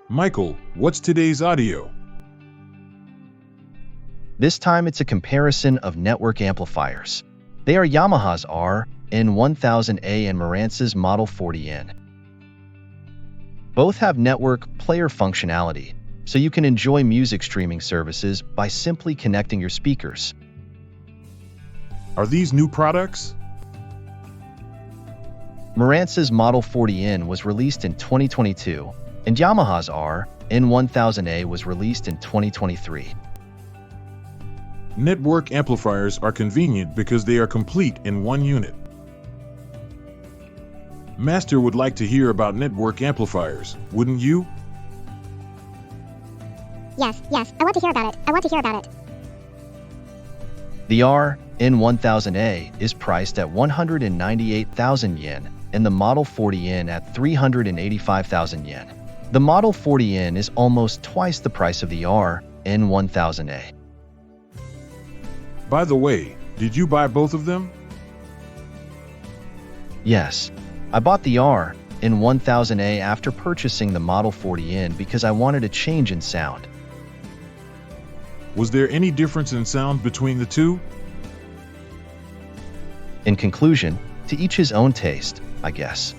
Michael, what's today's audio? This time it's a comparison of network amplifiers. They are Yamaha's R-N1000A and Marantz's Model 40N. Both have network player functionality, so you can enjoy music streaming services by simply connecting your speakers. Are these new products? Marantz's Model 40N was released in 2022, and Yamaha's R-N1000A was released in 2023. Network amplifiers are convenient because they are complete in one unit. Master would like to hear about network amplifiers, wouldn't you? Yes, I want to hear about it. The R-N1000A is priced at 198,000 yen and the Model 40N at 385,000 yen. The Model 40N is almost twice the price of the R-N1000A. By the way, did you buy both of them? Yes, I bought the R-N1000A after purchasing the Model 40N because I wanted a change in sound. Was there any difference in sound between the two? In conclusion, to each his own taste, I guess.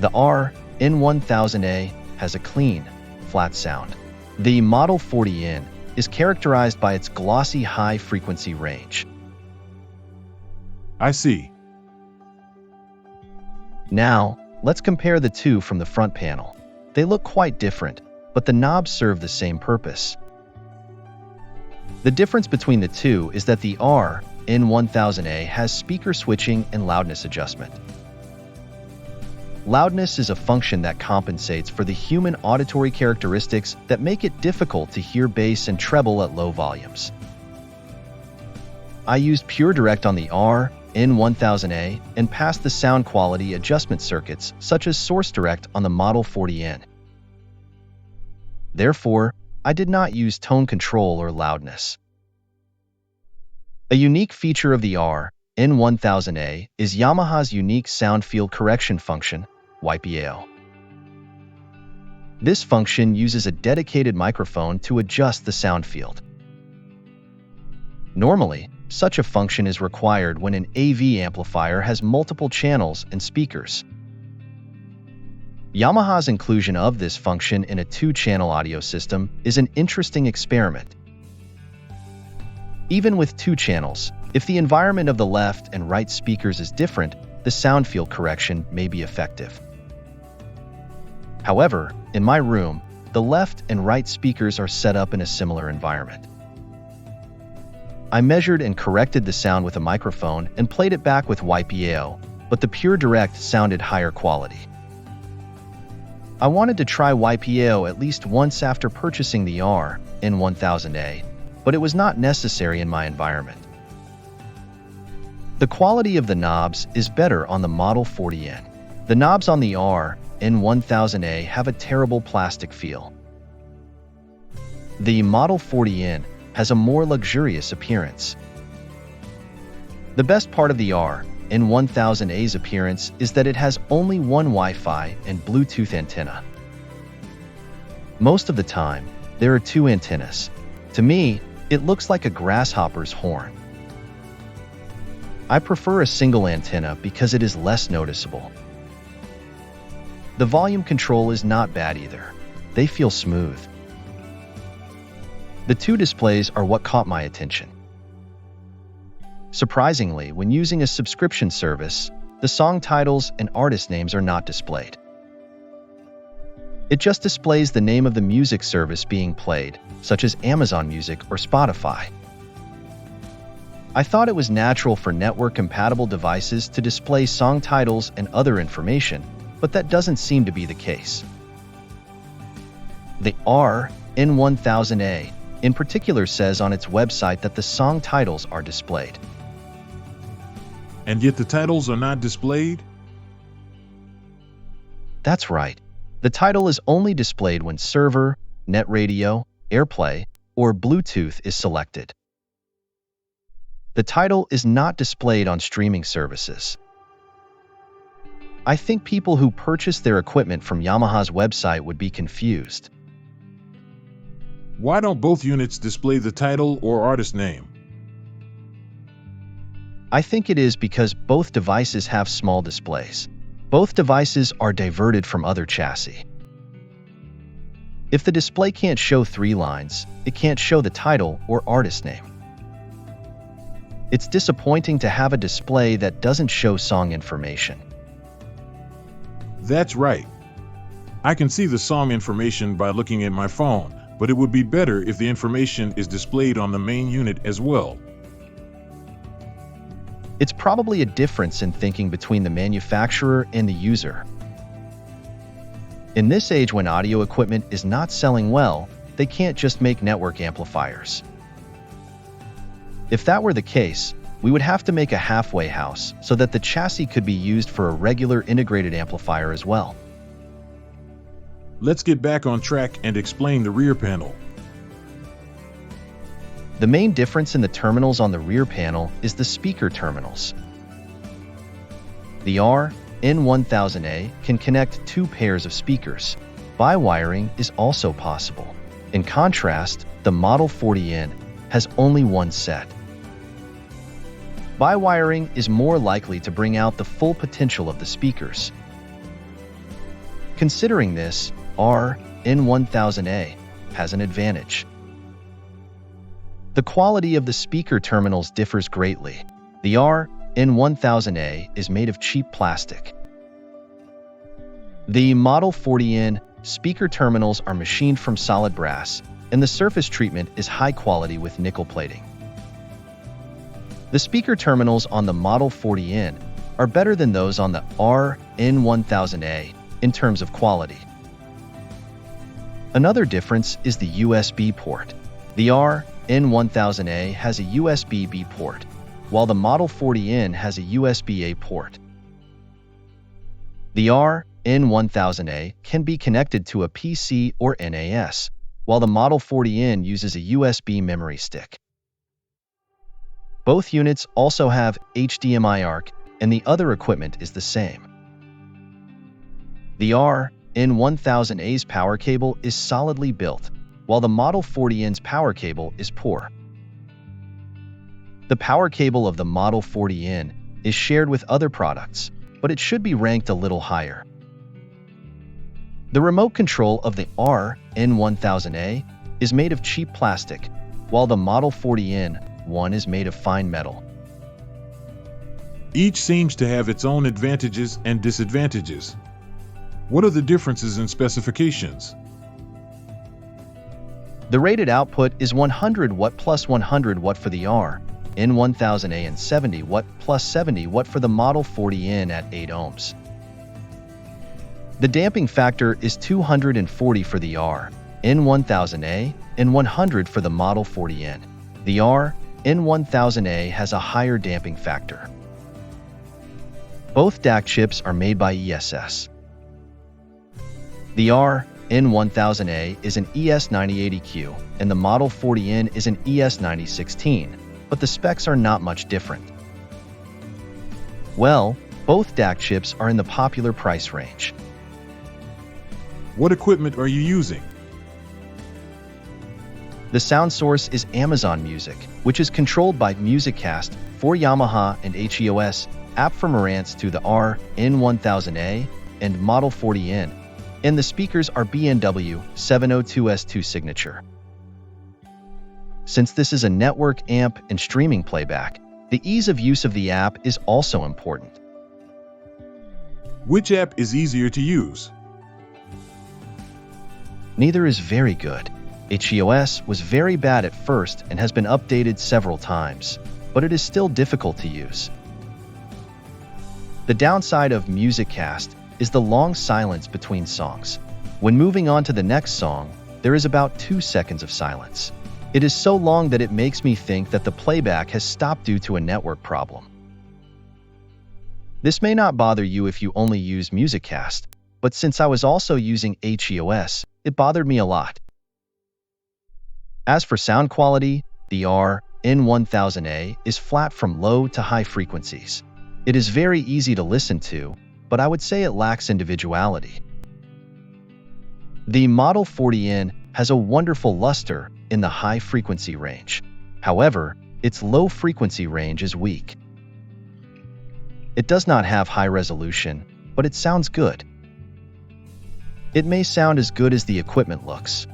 The R-N1000A has a clean, flat sound. The Model 40N is characterized by its glossy high-frequency range. I see. Now, let's compare the two from the front panel. They look quite different, but the knobs serve the same purpose. The difference between the two is that the R-N1000A has speaker switching and loudness adjustment. Loudness is a function that compensates for the human auditory characteristics that make it difficult to hear bass and treble at low volumes. I used Pure Direct on the R-N1000A and passed the sound quality adjustment circuits such as Source Direct on the Model 40N. Therefore, I did not use tone control or loudness. A unique feature of the R-N1000A is Yamaha's unique sound field correction function, YPAO. This function uses a dedicated microphone to adjust the sound field. Normally, such a function is required when an AV amplifier has multiple channels and speakers. Yamaha's inclusion of this function in a two-channel audio system is an interesting experiment. Even with two channels, if the environment of the left and right speakers is different, the sound field correction may be effective. However, in my room, the left and right speakers are set up in a similar environment. I measured and corrected the sound with a microphone and played it back with YPAO, but the Pure Direct sounded higher quality. I wanted to try YPAO at least once after purchasing the R-N1000A, but it was not necessary in my environment. The quality of the knobs is better on the Model 40N. The knobs on the R-N1000A have a terrible plastic feel. The Model 40N has a more luxurious appearance. The best part of the R-N1000A's appearance is that it has only one Wi-Fi and Bluetooth antenna. Most of the time, there are two antennas. To me, it looks like a grasshopper's horn. I prefer a single antenna because it is less noticeable. The volume control is not bad either. They feel smooth. The two displays are what caught my attention. Surprisingly, when using a subscription service, the song titles and artist names are not displayed. It just displays the name of the music service being played, such as Amazon Music or Spotify. I thought it was natural for network-compatible devices to display song titles and other information, but that doesn't seem to be the case. The R-N1000A, in particular, says on its website that the song titles are displayed. And yet the titles are not displayed? That's right. The title is only displayed when server, net radio, AirPlay, or Bluetooth is selected. The title is not displayed on streaming services. I think people who purchase their equipment from Yamaha's website would be confused. Why don't both units display the title or artist name? I think it is because both devices have small displays. Both devices are diverted from other chassis. If the display can't show 3 lines, it can't show the title or artist name. It's disappointing to have a display that doesn't show song information. That's right. I can see the song information by looking at my phone, but it would be better if the information is displayed on the main unit as well. It's probably a difference in thinking between the manufacturer and the user. In this age when audio equipment is not selling well, they can't just make network amplifiers. If that were the case, we would have to make a halfway house so that the chassis could be used for a regular integrated amplifier as well. Let's get back on track and explain the rear panel. The main difference in the terminals on the rear panel is the speaker terminals. The R-N1000A can connect 2 pairs of speakers. Bi-wiring is also possible. In contrast, the Model 40N has only 1 set. Bi-wiring is more likely to bring out the full potential of the speakers. Considering this, R-N1000A has an advantage. The quality of the speaker terminals differs greatly. The R-N1000A is made of cheap plastic. The Model 40N speaker terminals are machined from solid brass, and the surface treatment is high quality with nickel plating. The speaker terminals on the Model 40N are better than those on the R-N1000A in terms of quality. Another difference is the USB port. The R-N1000A has a USB-B port, while the Model 40N has a USB-A port. The R-N1000A can be connected to a PC or NAS, while the Model 40N uses a USB memory stick. Both units also have HDMI ARC, and the other equipment is the same. The R-N1000A's power cable is solidly built, while the Model 40N's power cable is poor. The power cable of the Model 40N is shared with other products, but it should be ranked a little higher. The remote control of the R-N1000A is made of cheap plastic, while the Model 40N one is made of fine metal. Each seems to have its own advantages and disadvantages. What are the differences in specifications? The rated output is 100 watt plus 100 watt for the R-N1000A and 70 watt plus 70 watt for the Model 40N at 8 ohms. The damping factor is 240 for the R-N1000A and 100 for the Model 40N. The R-N1000A has a higher damping factor. Both DAC chips are made by ESS. The R-N1000A is an ES9080Q and the Model 40N is an ES9016, but the specs are not much different. Well, both DAC chips are in the popular price range. What equipment are you using? The sound source is Amazon Music, which is controlled by MusicCast for Yamaha and HEOS app for Marantz to the R-N1000A and Model 40N, and the speakers are B&W 702S2 Signature. Since this is a network amp and streaming playback, the ease of use of the app is also important. Which app is easier to use? Neither is very good. HEOS was very bad at first and has been updated several times, but it is still difficult to use. The downside of MusicCast is the long silence between songs. When moving on to the next song, there is about 2 seconds of silence. It is so long that it makes me think that the playback has stopped due to a network problem. This may not bother you if you only use MusicCast, but since I was also using HEOS, it bothered me a lot. As for sound quality, the R-N1000A is flat from low to high frequencies. It is very easy to listen to, but I would say it lacks individuality. The Model 40N has a wonderful luster in the high-frequency range. However, its low-frequency range is weak. It does not have high resolution, but it sounds good. It may sound as good as the equipment looks.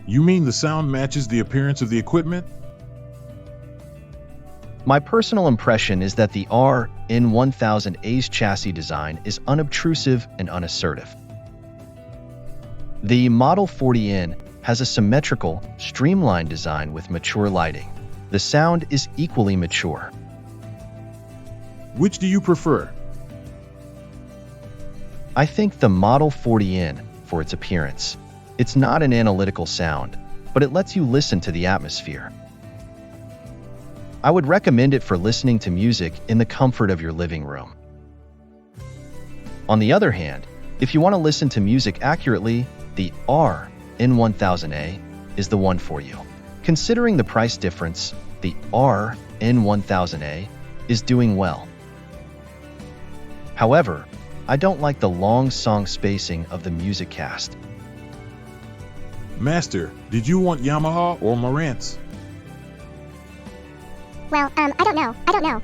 You mean the sound matches the appearance of the equipment? My personal impression is that the R-N1000A's chassis design is unobtrusive and unassertive. The Model 40N has a symmetrical, streamlined design with mature lighting. The sound is equally mature. Which do you prefer? I think the Model 40N for its appearance. It's not an analytical sound, but it lets you listen to the atmosphere. I would recommend it for listening to music in the comfort of your living room. On the other hand, if you want to listen to music accurately, the R-N1000A is the one for you. Considering the price difference, the R-N1000A is doing well. However, I don't like the long song spacing of the music cast. Master, did you want Yamaha or Marantz? Well, I don't know.